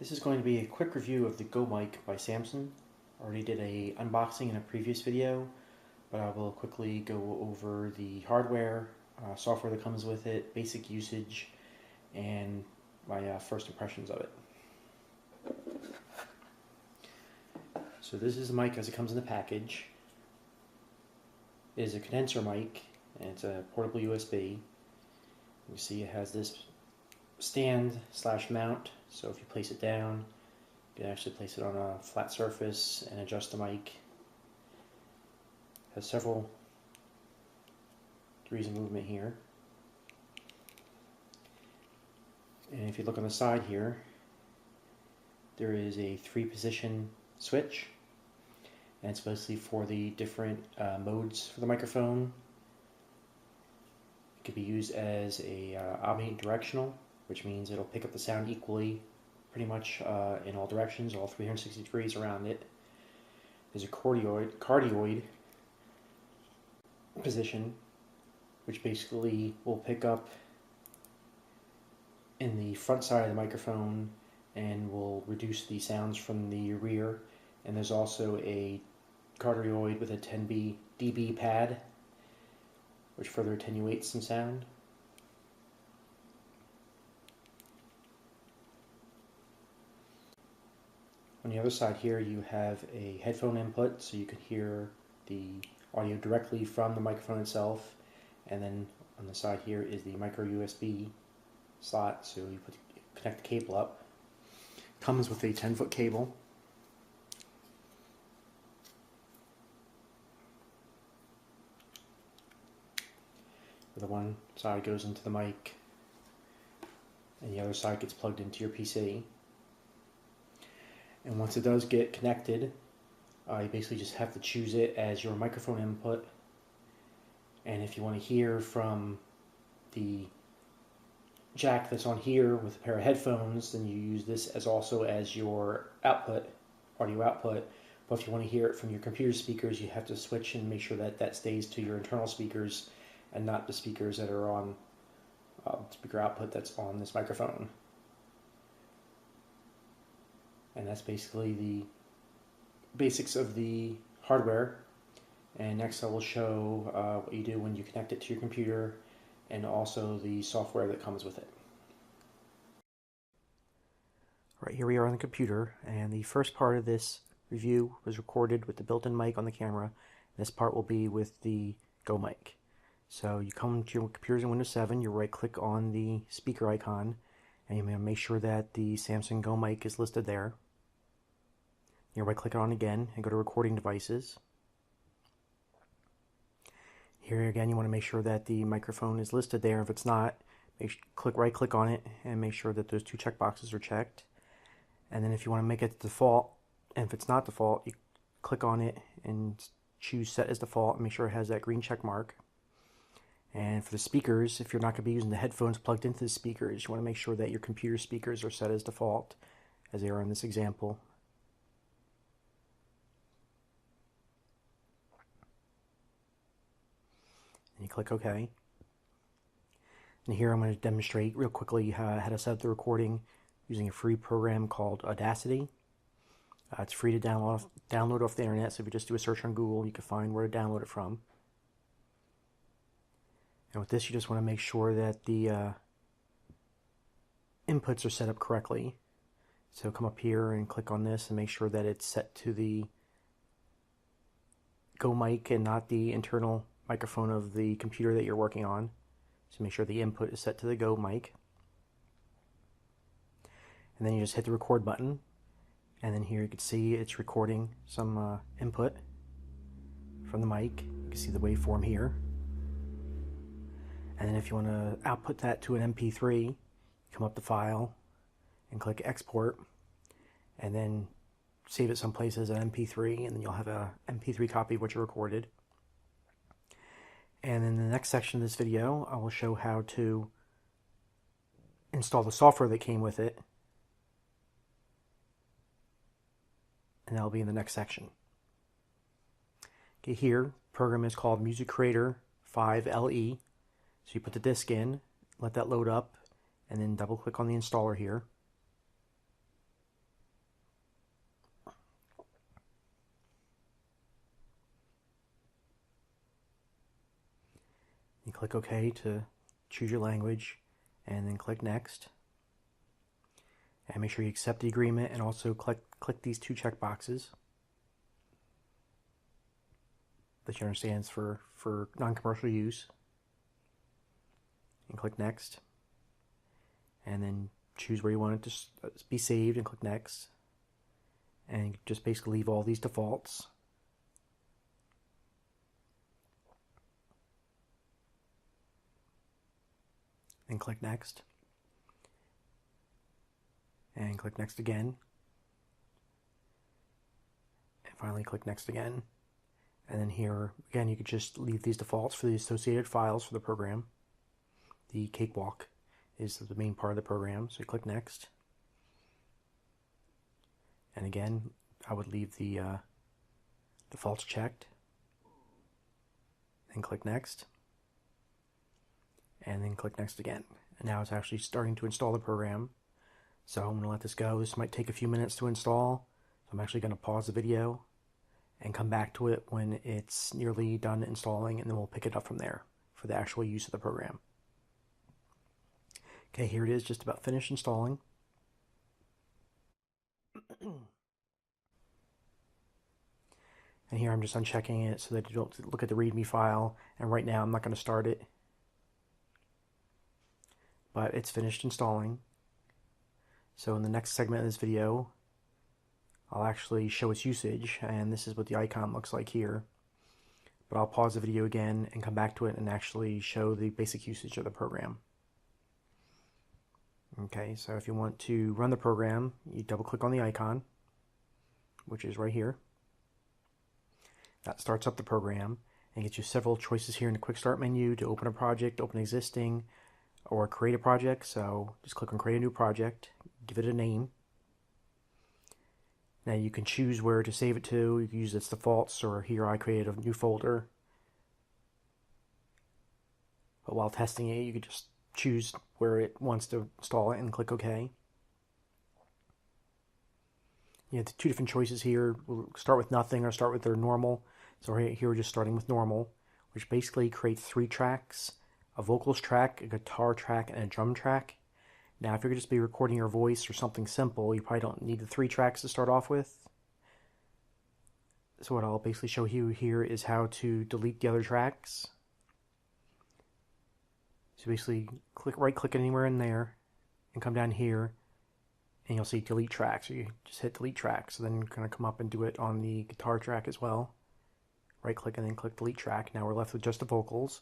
This is going to be a quick review of the Go Mic by Samson. I already did a unboxing in a previous video, but I will quickly go over the hardware, software that comes with it, basic usage, and my first impressions of it. So this is the mic as it comes in the package. It is a condenser mic, and it's a portable USB. You see it has this stand / mount, so if you place it down, you can actually place it on a flat surface and adjust the mic. It has several degrees of movement here. And if you look on the side here, there is a 3-position switch, and it's basically for the different modes for the microphone. It could be used as a omnidirectional, which means it'll pick up the sound equally pretty much in all directions, all 360 degrees around it. There's a cardioid position, which basically will pick up in the front side of the microphone and will reduce the sounds from the rear. And there's also a cardioid with a 10 dB pad, which further attenuates some sound. On the other side here, you have a headphone input, so you can hear the audio directly from the microphone itself. And then on the side here is the micro USB slot, so you connect the cable up. Comes with a 10-foot cable. The one side goes into the mic, and the other side gets plugged into your PC. And once it does get connected, you basically just have to choose it as your microphone input. And if you want to hear from the jack that's on here with a pair of headphones, then you use this as also as your output, audio output. But if you want to hear it from your computer speakers, you have to switch and make sure that that stays to your internal speakers and not the speakers that are on speaker output that's on this microphone. And that's basically the basics of the hardware. And next I will show what you do when you connect it to your computer, and also the software that comes with it. Right, here we are on the computer, and the first part of this review was recorded with the built-in mic on the camera. This part will be with the Go Mic. So you come to your computers in Windows 7, you right-click on the speaker icon, and you make sure that the Samson Go Mic is listed there. You right-click on it again and go to Recording Devices. Here again, you want to make sure that the microphone is listed there. If it's not, right-click on it and make sure that those 2 checkboxes are checked. And then if you want to make it default, and if it's not default, you click on it and choose Set as Default and make sure it has that green check mark. And for the speakers, if you're not going to be using the headphones plugged into the speakers, you want to make sure that your computer speakers are set as default, as they are in this example. And you click OK. And here I'm going to demonstrate real quickly how to set up the recording using a free program called Audacity. It's free to download off the internet, so if you just do a search on Google, you can find where to download it from. And with this, you just want to make sure that the inputs are set up correctly. So come up here and click on this and make sure that it's set to the Go Mic and not the internal microphone of the computer that you're working on. So make sure the input is set to the Go Mic. And then you just hit the record button. And then here you can see it's recording some input from the mic. You can see the waveform here. And then if you want to output that to an MP3, you come up to File and click Export, and then save it someplace as an MP3, and then you'll have a MP3 copy of what you recorded. And in the next section of this video, I will show how to install the software that came with it, and that'll be in the next section. Okay, here, program is called Music Creator 5LE. So you put the disk in, let that load up, and then double click on the installer here. click OK to choose your language, and then click Next. And make sure you accept the agreement, and also click these two check boxes that you understand is for non-commercial use. And click Next. And then choose where you want it to be saved and click Next. And just basically leave all these defaults. And click Next. And click Next again. And finally click Next again. And then here, again, you could just leave these defaults for the associated files for the program. The cakewalk is the main part of the program, so you click Next. And again, I would leave the defaults checked. Then click Next. And then click Next again. And now it's actually starting to install the program. So I'm going to let this go. This might take a few minutes to install. So I'm actually going to pause the video and come back to it when it's nearly done installing, and then we'll pick it up from there for the actual use of the program. Okay, here it is, just about finished installing. And here I'm just unchecking it so that you don't look at the README file, and right now I'm not going to start it. But it's finished installing. So in the next segment of this video, I'll actually show its usage, and this is what the icon looks like here. But I'll pause the video again and come back to it and actually show the basic usage of the program. Okay, so if you want to run the program, you double click on the icon, which is right here. That starts up the program and gets you several choices here in the quick start menu to open a project, open existing, or create a project. So just click on create a new project, give it a name. Now you can choose where to save it to. You can use its defaults, or here I created a new folder. But while testing it, you could just choose where it wants to install it and click OK. You have the two different choices here. We'll start with nothing or start with their normal. So right here we're just starting with normal, which basically creates 3 tracks: a vocals track, a guitar track, and a drum track. Now, if you're going to just be recording your voice or something simple, you probably don't need the 3 tracks to start off with. So what I'll basically show you here is how to delete the other tracks. So basically, right-click anywhere in there, and come down here, and you'll see delete tracks. So you just hit delete tracks. So then you're going to come up and do it on the guitar track as well. Right-click and then click delete track. Now we're left with just the vocals.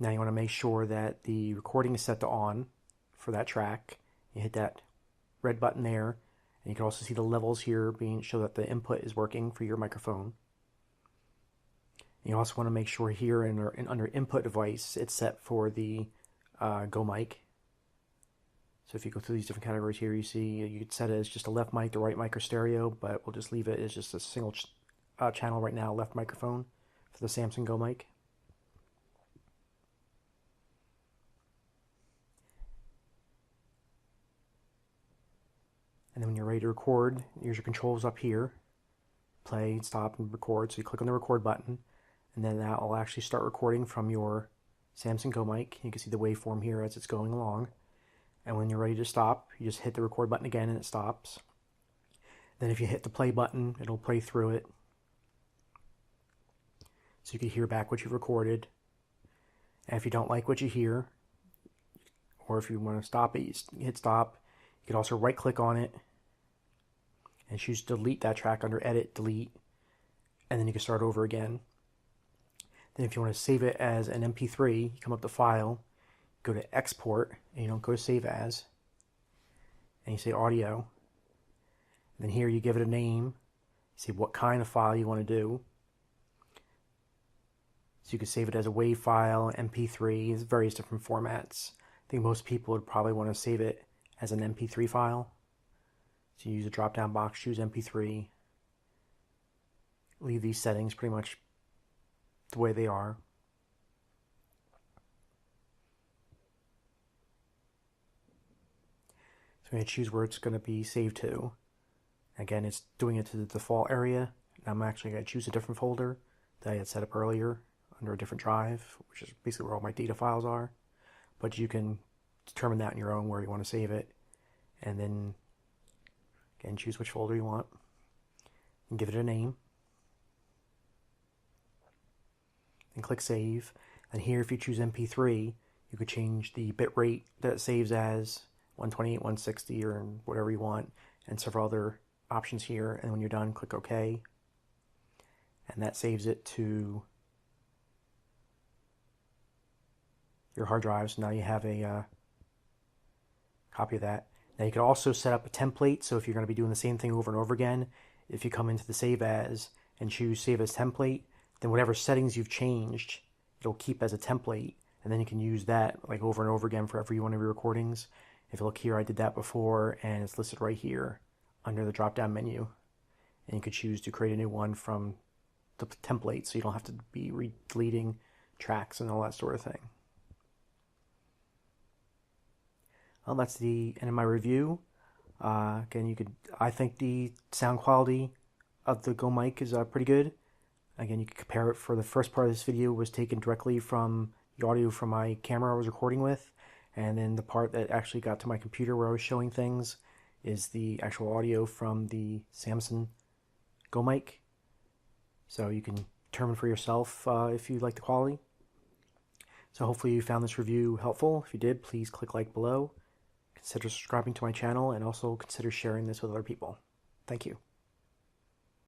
Now you want to make sure that the recording is set to on for that track. You hit that red button there, and you can also see the levels here show that the input is working for your microphone. You also want to make sure here under input device it's set for the Go mic. So if you go through these different categories here, you see you could set it as just a left mic, the right mic, or stereo, but we'll just leave it as just a single channel right now, left microphone for the Samson Go mic. And then when you're ready to record, here's your controls up here. Play, stop, and record. So you click on the record button, and then that will actually start recording from your Samson Go mic. You can see the waveform here as it's going along. And when you're ready to stop, you just hit the record button again and it stops. Then if you hit the play button, it'll play through it. So you can hear back what you've recorded. And if you don't like what you hear, or if you want to stop it, you hit stop. You can also right-click on it and choose delete that track under edit, delete, and then you can start over again. Then if you want to save it as an MP3, you come up to File, go to Export, and you don't go to Save As, and you say Audio. And then here you give it a name, see what kind of file you want to do. So you can save it as a WAV file, MP3, there's various different formats. I think most people would probably want to save it as an MP3 file. So you use a drop-down box, choose MP3, leave these settings pretty much the way they are. So I'm going to choose where it's going to be saved to. Again, it's doing it to the default area. I'm actually going to choose a different folder that I had set up earlier under a different drive, which is basically where all my data files are. But you can determine that on your own where you want to save it, and then again choose which folder you want and give it a name, and click save. And here, if you choose MP3, you could change the bit rate that it saves as, 128, 160, or whatever you want, and several other options here. And when you're done, click OK, and that saves it to your hard drive. So now you have a copy of that. Now you can also set up a template, so if you're going to be doing the same thing over and over again, if you come into the Save As and choose Save As Template, then whatever settings you've changed, it'll keep as a template, and then you can use that like over and over again for every one of your recordings. If you look here, I did that before, and it's listed right here under the drop-down menu, and you could choose to create a new one from the template, so you don't have to be deleting tracks and all that sort of thing. Well, that's the end of my review. Again, I think the sound quality of the Go mic is pretty good. Again, you can compare it. For the first part of this video was taken directly from the audio from my camera I was recording with, and then the part that actually got to my computer where I was showing things is the actual audio from the Samson Go mic. So you can determine for yourself if you like the quality. So hopefully you found this review helpful. If you did, please click like below. Consider subscribing to my channel, and also consider sharing this with other people. Thank you.